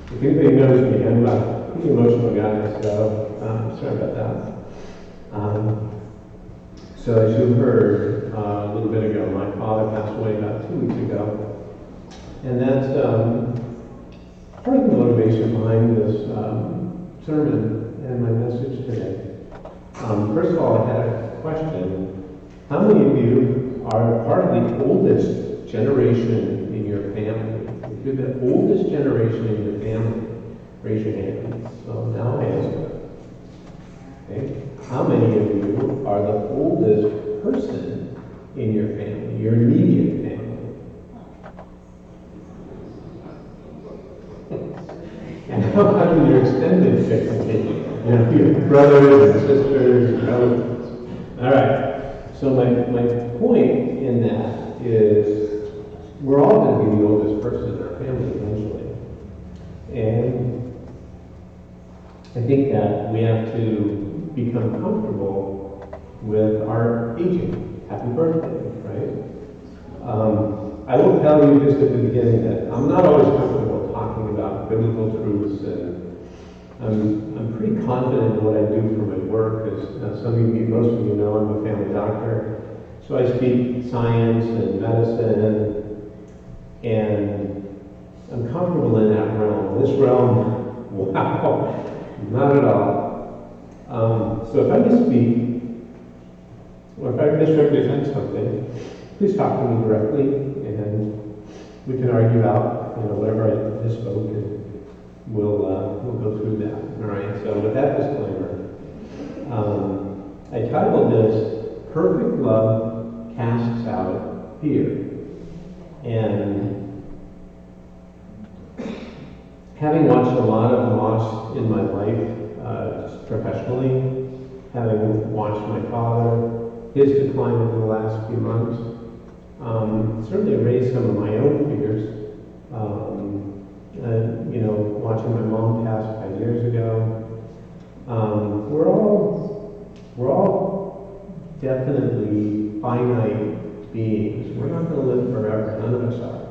If anybody knows me, I'm a pretty emotional guy, so sorry about that. So as you heard a little bit ago, my father passed away about 2 weeks ago. And that's part of the motivation behind this sermon and my message today. First of all, I had a question. How many of you are part of the oldest generation in your family? If you're the oldest generation in your family, raise your hand. So now I ask you. Okay. How many of you are the oldest person in your family, your immediate family? And how about your extended family? You know, your brothers and sisters and relatives. All right. So my point in that is we're all going to be the oldest person in our family eventually. And I think that we have to become comfortable with our aging. Happy birthday, right? I will tell you just at the beginning that I'm not always comfortable talking about biblical truths, and I'm pretty confident in what I do for my work, because most of you know I'm a family doctor. So I speak science and medicine, and I'm comfortable in that realm. This realm, wow, not at all. So if I misspeak, or if I misrepresent something, please talk to me directly, and we can argue out, whatever I misspoke, and we'll go through that. All right. So with that disclaimer, I titled this "Perfect Love Casts Out Fear," and having watched a lot of loss in my life, just professionally, having watched my father, his decline over the last few months, certainly raised some of my own fears. Watching my mom pass 5 years ago, we're all definitely finite beings. We're not going to live forever. None of us are.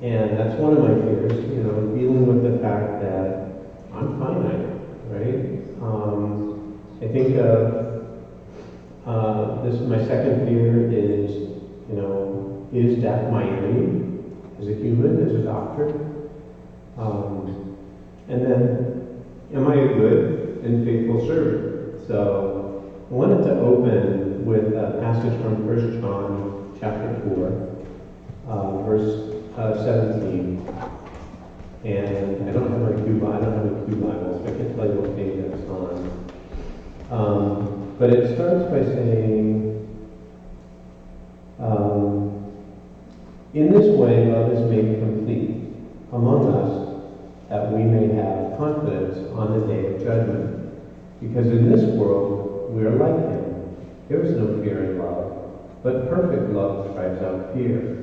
And that's one of my fears. Dealing with the fact that I'm finite, right? I think this is my second fear is death my enemy as a human, as a doctor? And then, am I a good and faithful servant? So, I wanted to open with a passage from 1 John chapter 4, verse 17. And I don't have a Pew Bible, so I can't tell you what page that's on. But it starts by saying, in this way love is made complete among us, that we may have confidence on the day of judgment. Because in this world we are like him. There is no fear in love, but perfect love drives out fear.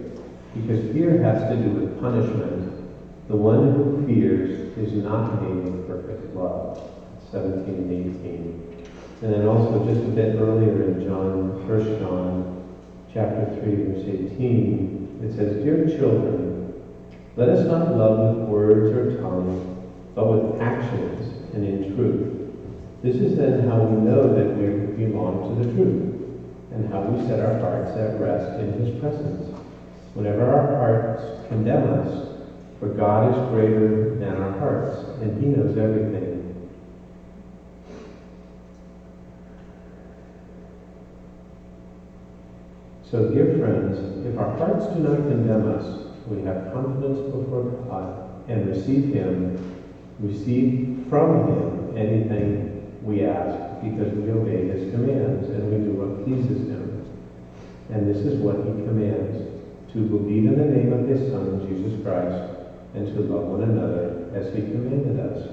Because fear has to do with punishment. The one who fears is not made with perfect love. 17 and 18. And then also just a bit earlier in 1 John chapter 3, verse 18, it says, Dear children, let us not love with words or tongue, but with actions and in truth. This is then how we know that we belong to the truth, and how we set our hearts at rest in his presence. Whenever our hearts condemn us, for God is greater than our hearts, and he knows everything. So, dear friends, if our hearts do not condemn us, we have confidence before God and receive from him anything we ask, because we obey his commands and we do what pleases him. And this is what he commands, to believe in the name of his Son, Jesus Christ, and to love one another as he commanded us.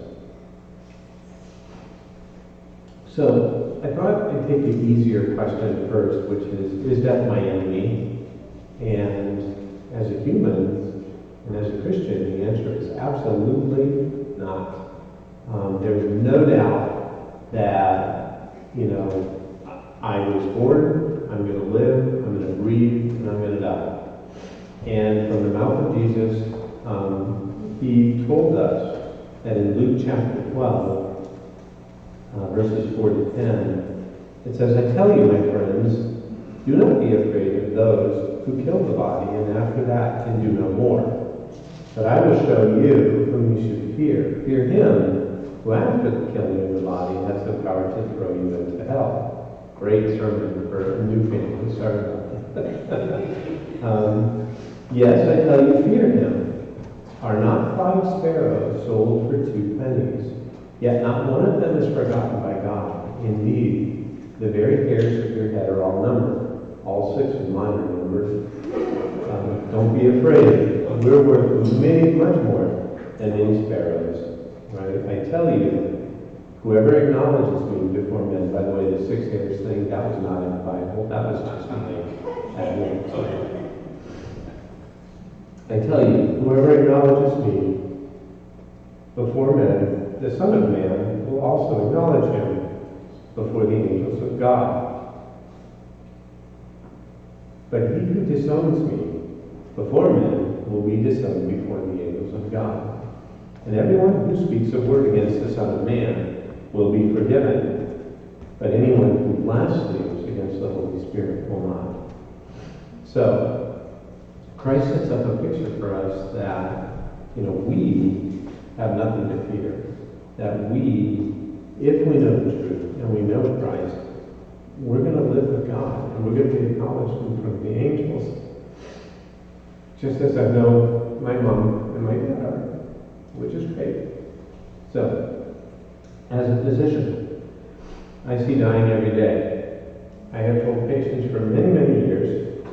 So I thought I'd take the easier question first, which is death my enemy? And as a human and as a Christian, the answer is absolutely not. There's no doubt that, I was born, I'm going to live, I'm going to breathe, and I'm going to die. And from the mouth of Jesus, he told us that in Luke chapter 12, verses 4 to 10, it says, I tell you, my friends, do not be afraid of those who kill the body, and after that can do no more. But I will show you whom you should fear. Fear him who after the killing of the body has the power to throw you into hell. Great sermon for a new family. Sorry about that. Yes, I tell you, fear him. Are not 5 sparrows sold for 2 pennies? Yet not one of them is forgotten by God. Indeed, the very hairs of your head are all numbered. All 6 of mine are numbered. Don't be afraid. We're worth much more than any sparrows. Right? I tell you, whoever acknowledges me before men, by the way, the 6 hairs thing, that was not in the Bible. That was just me. I tell you, whoever acknowledges me before men, the Son of Man will also acknowledge him before the angels of God. But he who disowns me before men will be disowned before the angels of God. And everyone who speaks a word against the Son of Man will be forgiven, but anyone who blasphemes against the Holy Spirit will not. So, Christ sets up a picture for us that, we have nothing to fear. That we, if we know the truth and we know Christ, we're going to live with God and we're going to be acknowledged in front of the angels. Just as I know my mom and my dad are, which is great. So, as a physician, I see dying every day. I have told patients for many, many years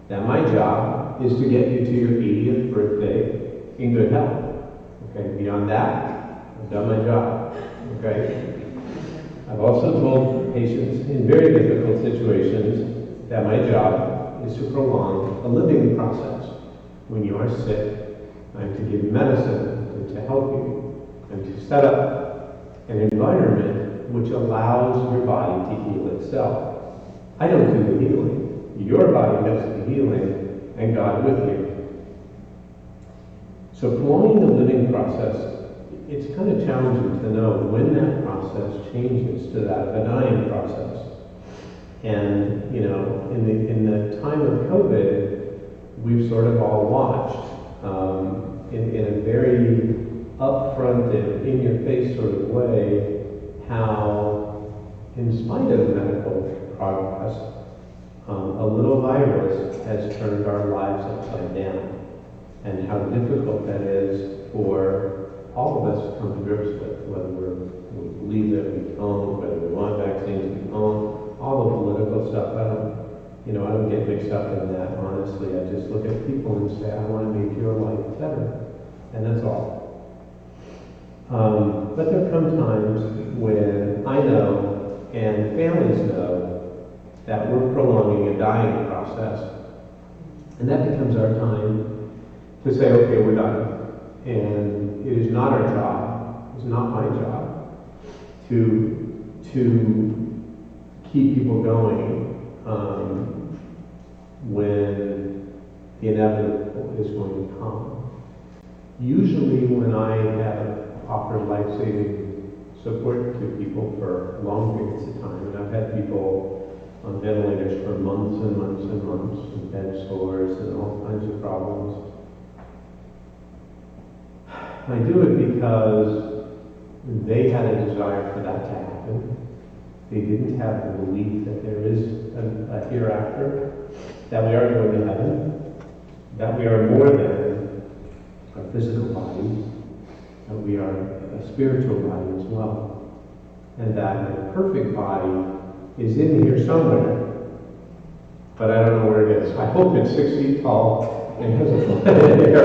that my job is to get you to your 80th birthday in good health. Okay, beyond that, I've done my job. Okay? I've also told patients in very difficult situations that my job is to prolong a living process. When you are sick, I'm to give you medicine and to help you and to set up an environment which allows your body to heal itself. I don't do the healing. Your body does the healing, and God with you. So prolonging the living process, it's kind of challenging to know when that process changes to that of a dying process. And, in the time of COVID, we've sort of all watched in a very upfront and in-your-face sort of way how, in spite of medical progress, a little virus has turned our lives upside down, and how difficult that is for all of us to come to grips with, whether we believe that we own, whether we want vaccines we own, all the political stuff. I don't get mixed up in that, honestly. I just look at people and say, I want to make your life better, and that's all. But there come times when I know, and families know, that we're prolonging a dying process. And that becomes our time to say, okay, we're done. And it is not our job, it's not my job, to keep people going when the inevitable is going to come. Usually when I have offered life-saving support to people for long periods of time, and I've had people on ventilators for months and months and months, and bed sores and all kinds of problems. I do it because they had a desire for that to happen. They didn't have the belief that there is a hereafter, that we are going to heaven, that we are more than our physical bodies, that we are a spiritual body as well, and that a perfect body is in here somewhere, but I don't know where it is. I hope it's 6 feet tall and has a flat hair.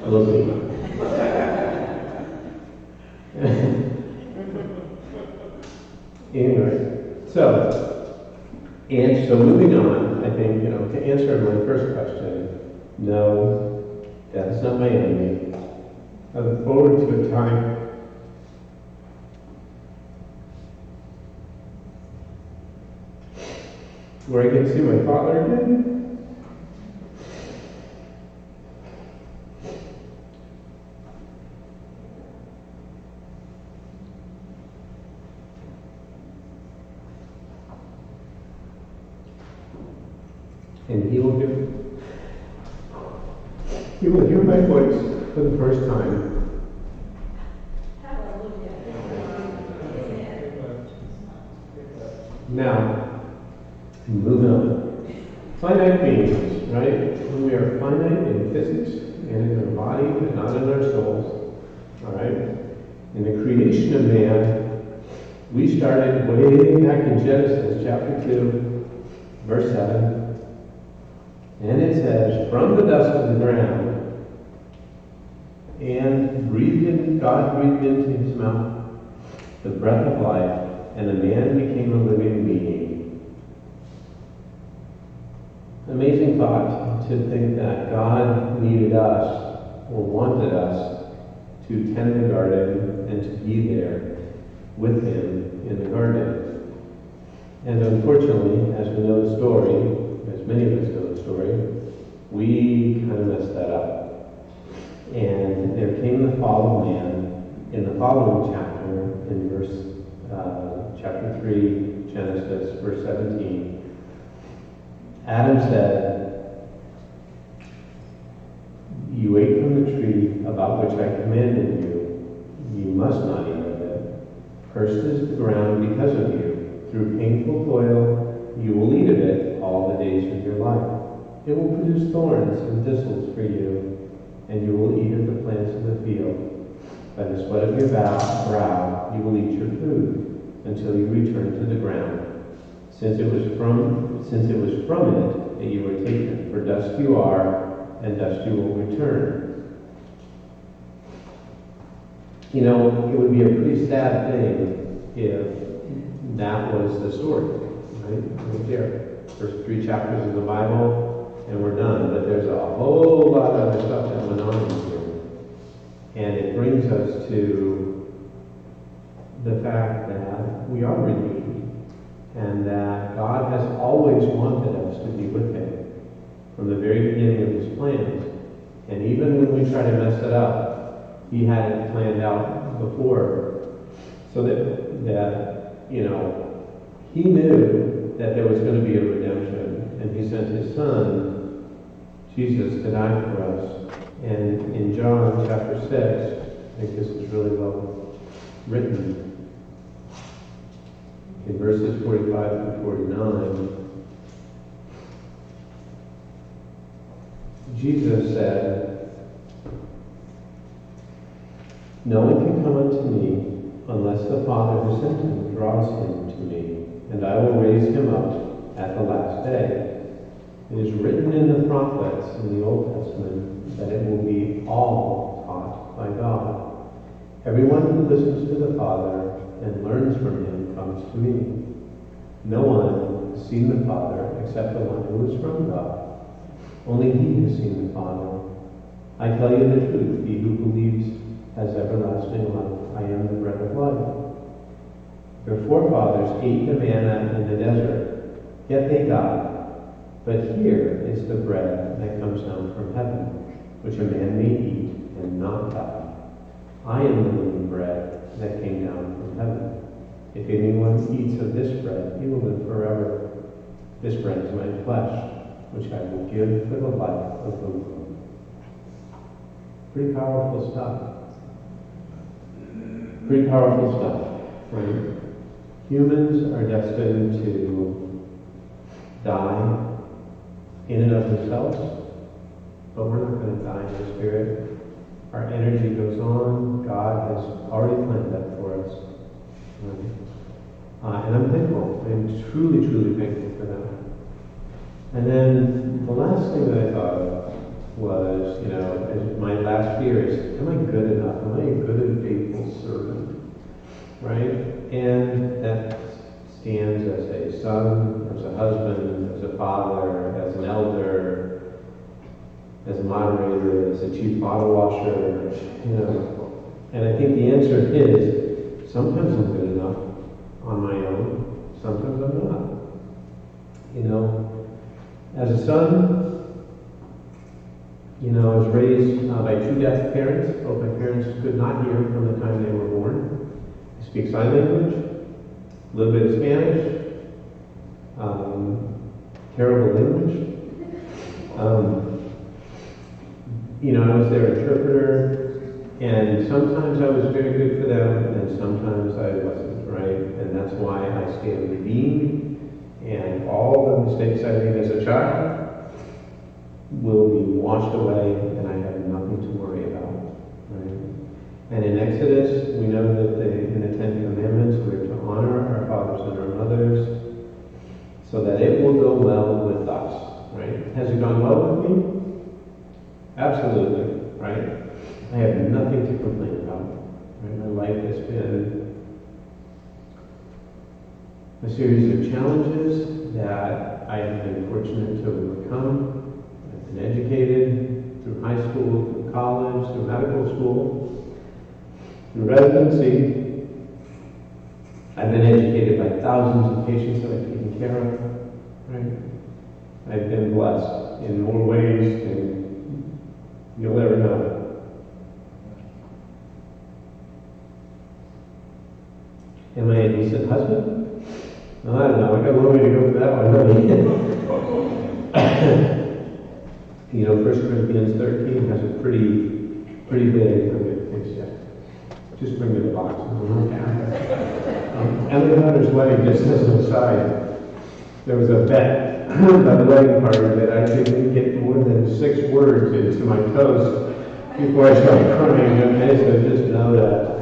We'll see. Anyway, so moving on, I think, to answer my first question, no, death is not my enemy. I look forward to a time where I get to see my Father again. And He will hear my voice for the first time. Now, moving on. Finite beings, right? When we are finite in physics and in our body, but not in our souls. All right? In the creation of man, we started way back in Genesis chapter 2, verse 7. And it says, from the dust of the ground, and God breathed into his mouth the breath of life, and the man became a living being. Amazing thought to think that God needed us, or wanted us, to tend the garden and to be there with him in the garden. And unfortunately, as we know the story, as many of us know the story, we kind of messed that up. And there came the fall of man in the following chapter, in chapter 3, Genesis, verse 17. Adam said, you ate from the tree about which I commanded you. You must not eat of it. Cursed is the ground because of you. Through painful toil, you will eat of it all the days of your life. It will produce thorns and thistles for you, and you will eat of the plants of the field. By the sweat of your brow, you will eat your food until you return to the ground, since it was from it that you were taken. For dust you are, and dust you will return. You know, it would be a pretty sad thing if that was the story, right there. First 3 chapters of the Bible, and we're done. But there's a whole lot of other stuff that went on in here. And it brings us to the fact that we are redeemed, and that God has always wanted us to be with him from the very beginning of his plans. And even when we try to mess it up, he had it planned out before, so that he knew that there was going to be a redemption, and he sent his son, Jesus, to die for us. And in John chapter 6, I think this is really well written, in verses 45 through 49, Jesus said, no one can come unto me unless the Father who sent him draws him to me, and I will raise him up at the last day. It is written in the prophets in the Old Testament that it will be all taught by God. Everyone who listens to the Father and learns from him comes to me. No one has seen the Father except the one who is from God. Only he has seen the Father. I tell you the truth, he who believes has everlasting life. I am the bread of life. Your forefathers ate the manna in the desert, yet they died. But here is the bread that comes down from heaven, which a man may eat and not die. I am the living bread that came down from heaven. If anyone eats of this bread, he will live forever. This bread is my flesh, which I will give for the life of the world. Pretty powerful stuff. Pretty powerful stuff, right? Humans are destined to die in and of themselves, but we're not going to die in the spirit. Our energy goes on. God has already planned that for us. Right? And I'm thankful. I'm truly, truly thankful for that. And then the last thing that I thought of was, my last fear is, am I good enough? Am I a good and faithful servant? Right? And that stands as a son, as a husband, as a father, as an elder, as a moderator, as a chief bottle washer, And I think the answer is, sometimes I'm good enough on my own, sometimes I'm not. You know, as a son, you know, I was raised by two deaf parents. Both my parents could not hear from the time they were born. I speak sign language, a little bit of Spanish, terrible English. You know, I was their interpreter, and sometimes I was very good for them, and sometimes I wasn't, right? And that's why I stand redeemed, and all the mistakes I made as a child will be washed away, and I have nothing to worry about, right? And in Exodus, we know that in the Ten Commandments, we're to honor our fathers and our mothers, so that it will go well with us, right? Has it gone well with me? Absolutely, right? I have nothing to complain about. Right? My life has been a series of challenges that I have been fortunate to overcome. I've been educated through high school, through college, through medical school, through residency. I've been educated by thousands of patients that I've taken care of. Right? I've been blessed in more ways than you'll ever know. Am I a decent husband? Well, I don't know. I got a long way to go for that one, really. You know, 1 Corinthians 13 has a pretty big, just bring me the box. Emily Hunter's wedding, just as an aside, there was a bet by the wedding party that I didn't get more than 6 words into my toast before I started crying. Okay, so just know that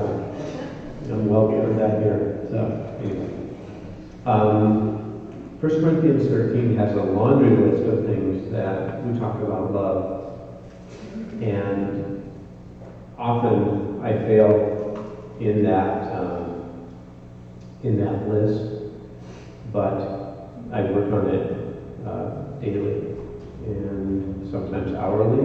I'm well beyond that here. So, anyway. 1 Corinthians 13 has a laundry list of things that we talk about love. And often I fail in that list, but I work on it daily, and sometimes hourly,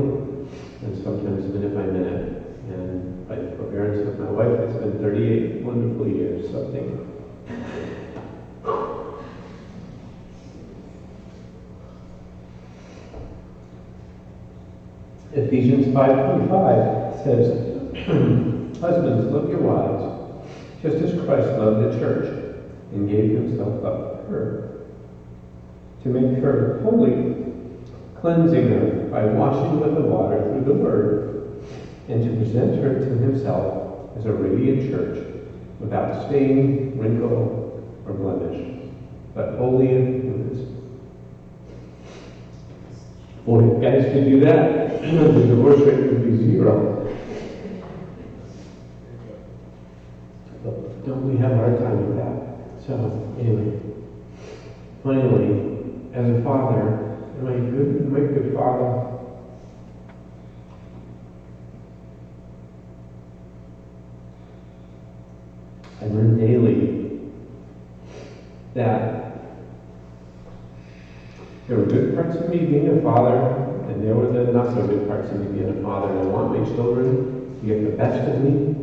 and sometimes minute by minute. And by the forbearance of my wife, it's been 38 wonderful years, so thank you. Ephesians 5:25 says, husbands, love your wives, just as Christ loved the church and gave himself up for her, to make her holy, cleansing her by washing with the water through the word, and to present her to himself as a radiant church, without stain, wrinkle, or blemish, but holy and innocent. Boy, if guys could do that, the divorce rate would be 0. But don't we have a hard time with that? So, anyway, finally, as a father, am I a good father? I learn daily that there were good parts of me being a father, and there were the not so good parts of me being a father. And I want my children to get the best of me,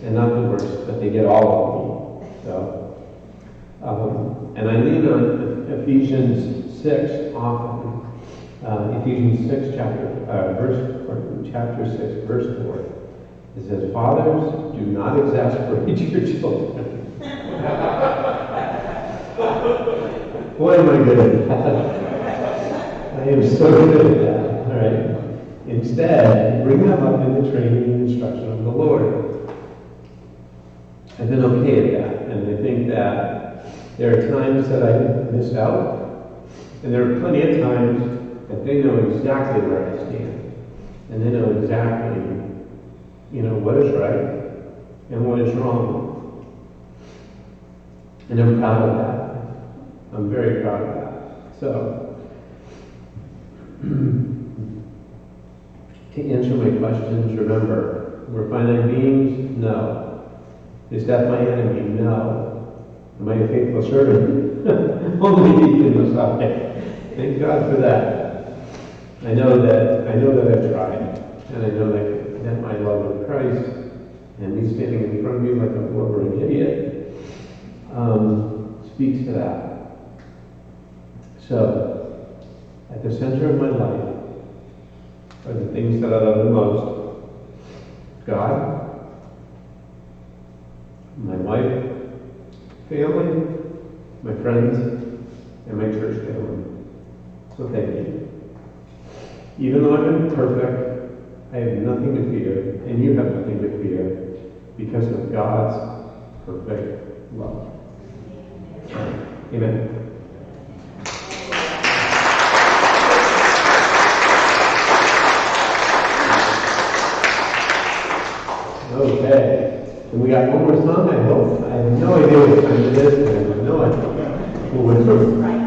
and not the worst, but they get all of me. So, and I lean on Ephesians 6 often. Ephesians 6, chapter 6, verse 4. It says, "Fathers, do not exasperate your children." Boy, am I good at that. I am so good at that. All right. Instead, bring them up in the training and instruction of the Lord. I've been okay at that, and I think that there are times that I missed out, and there are plenty of times that they know exactly where I stand, and they know exactly, what is right and what is wrong. And I'm proud of that. I'm very proud of that. So, to answer my questions, remember, we're finite beings? No. Is death my enemy? No. Am I a faithful servant? Only He can decide. Thank God for that. I know that I've tried, and I know that my love of Christ and me standing in front of you like a blubbering idiot speaks to that. So, at the center of my life are the things that I love the most: God, my wife, family, my friends, and my church family. So thank you. Even though I'm imperfect, I have nothing to fear, and you have nothing to fear, because of God's perfect love. Amen. Okay. And we got one more song, I hope. I have no idea what time it is, and I have no idea. We'll wait for